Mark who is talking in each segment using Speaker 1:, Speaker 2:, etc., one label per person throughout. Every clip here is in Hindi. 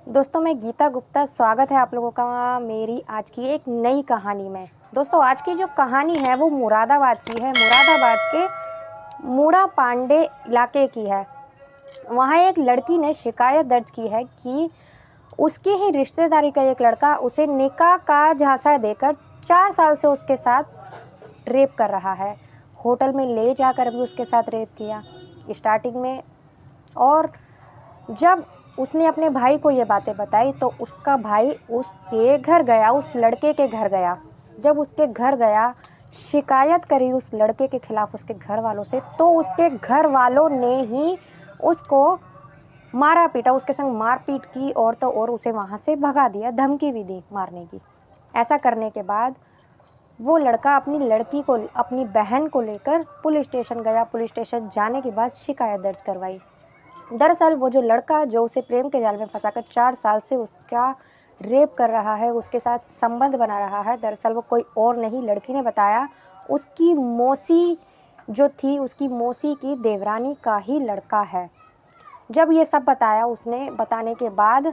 Speaker 1: दोस्तों मैं गीता गुप्ता, स्वागत है आप लोगों का मेरी आज की एक नई कहानी में। दोस्तों आज की जो कहानी है वो मुरादाबाद की है। मुरादाबाद के मूड़ा पांडे इलाके की है। वहाँ एक लड़की ने शिकायत दर्ज की है कि उसकी ही रिश्तेदारी का एक लड़का उसे निकाह का झांसा देकर 4 साल से उसके साथ रेप कर रहा है। होटल में ले जाकर भी उसके साथ रेप किया स्टार्टिंग में। और जब उसने अपने भाई को ये बातें बताई तो उसका भाई उसके घर गया, उस लड़के के घर गया। जब उसके घर गया, शिकायत करी उस लड़के के खिलाफ उसके घर वालों से, तो उसके घर वालों ने ही उसको मारा पीटा, उसके संग मारपीट की और तो और उसे वहाँ से भगा दिया, धमकी भी दी मारने की। ऐसा करने के बाद वो लड़का अपनी लड़की को, अपनी बहन को लेकर पुलिस स्टेशन गया। पुलिस स्टेशन जाने के बाद शिकायत दर्ज करवाई। दरअसल वो जो लड़का जो उसे प्रेम के जाल में फंसाकर 4 साल से उसका रेप कर रहा है, उसके साथ संबंध बना रहा है, दरअसल वो कोई और नहीं, लड़की ने बताया, उसकी मौसी जो थी, उसकी मौसी की देवरानी का ही लड़का है। जब ये सब बताया उसने, बताने के बाद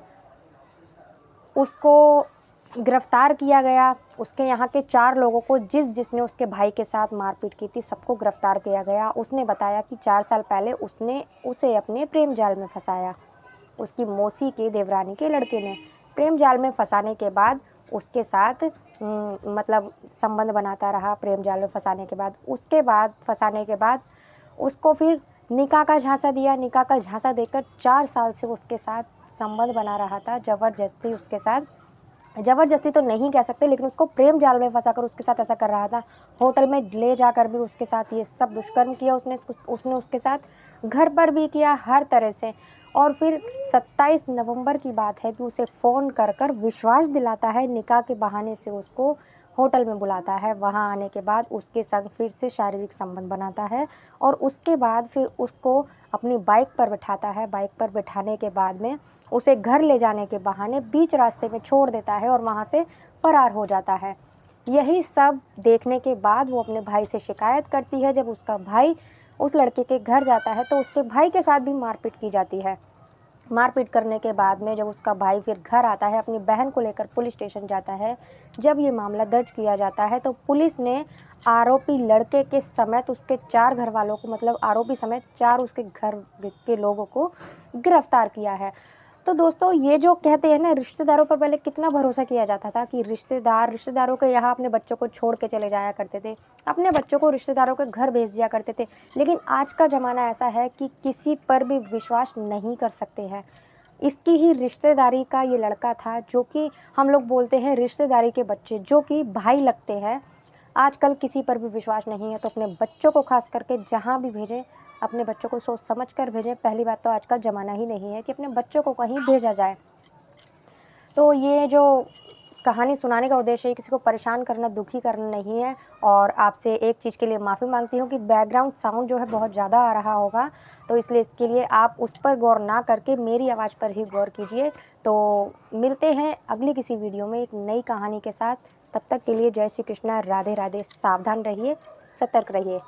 Speaker 1: उसको गिरफ्तार किया गया। उसके यहाँ के 4 लोगों को, जिसने उसके भाई के साथ मारपीट की थी, सबको गिरफ्तार किया गया। उसने बताया कि 4 साल पहले उसने उसे अपने प्रेम जाल में फंसाया। उसकी मौसी के देवरानी के लड़के ने प्रेम जाल में फंसाने के बाद उसके साथ मतलब संबंध बनाता रहा। प्रेम जाल में फंसाने के बाद, उसके बाद फंसाने के बाद उसको फिर निकाह का झांसा दिया। निकाह का झांसा देकर 4 साल से उसके साथ संबंध बना रहा था। ज़बरदस्ती उसके साथ, ज़बरदस्ती तो नहीं कह सकते, लेकिन उसको प्रेम जाल में फंसाकर उसके साथ ऐसा कर रहा था। होटल में ले जाकर भी उसके साथ ये सब दुष्कर्म किया उसने उसके साथ, घर पर भी किया, हर तरह से। और फिर 27 नवंबर की बात है कि उसे फ़ोन कर कर विश्वास दिलाता है, निकाह के बहाने से उसको होटल में बुलाता है। वहाँ आने के बाद उसके संग फिर से शारीरिक संबंध बनाता है और उसके बाद फिर उसको अपनी बाइक पर बिठाता है। बाइक पर बिठाने के बाद में उसे घर ले जाने के बहाने बीच रास्ते में छोड़ देता है और वहाँ से फरार हो जाता है। यही सब देखने के बाद वो अपने भाई से शिकायत करती है। जब उसका भाई उस लड़के के घर जाता है तो उसके भाई के साथ भी मारपीट की जाती है। मारपीट करने के बाद में जब उसका भाई फिर घर आता है, अपनी बहन को लेकर पुलिस स्टेशन जाता है। जब ये मामला दर्ज किया जाता है तो पुलिस ने आरोपी लड़के के समेत उसके 4 घर वालों को, मतलब आरोपी समेत 4 उसके घर के लोगों को गिरफ्तार किया है। तो दोस्तों ये जो कहते हैं ना, रिश्तेदारों पर पहले कितना भरोसा किया जाता था कि रिश्तेदारों के यहाँ अपने बच्चों को छोड़ के चले जाया करते थे, अपने बच्चों को रिश्तेदारों के घर भेज दिया करते थे। लेकिन आज का ज़माना ऐसा है कि किसी पर भी विश्वास नहीं कर सकते हैं। इसकी ही रिश्तेदारी का ये लड़का था, जो कि हम लोग बोलते हैं रिश्तेदारी के बच्चे, जो कि भाई लगते हैं। आजकल किसी पर भी विश्वास नहीं है, तो अपने बच्चों को खास करके जहाँ भी भेजें, अपने बच्चों को सोच समझ कर भेजें। पहली बात तो आजकल ज़माना ही नहीं है कि अपने बच्चों को कहीं भेजा जाए। तो ये जो कहानी सुनाने का उद्देश्य है किसी को परेशान करना, दुखी करना नहीं है। और आपसे एक चीज़ के लिए माफ़ी मांगती हूँ कि बैकग्राउंड साउंड जो है बहुत ज़्यादा आ रहा होगा, तो इसलिए इसके लिए आप उस पर गौर ना करके मेरी आवाज़ पर ही गौर कीजिए। तो मिलते हैं अगली किसी वीडियो में एक नई कहानी के साथ। तब तक के लिए जय श्री कृष्णा, राधे राधे। सावधान रहिए, सतर्क रहिए।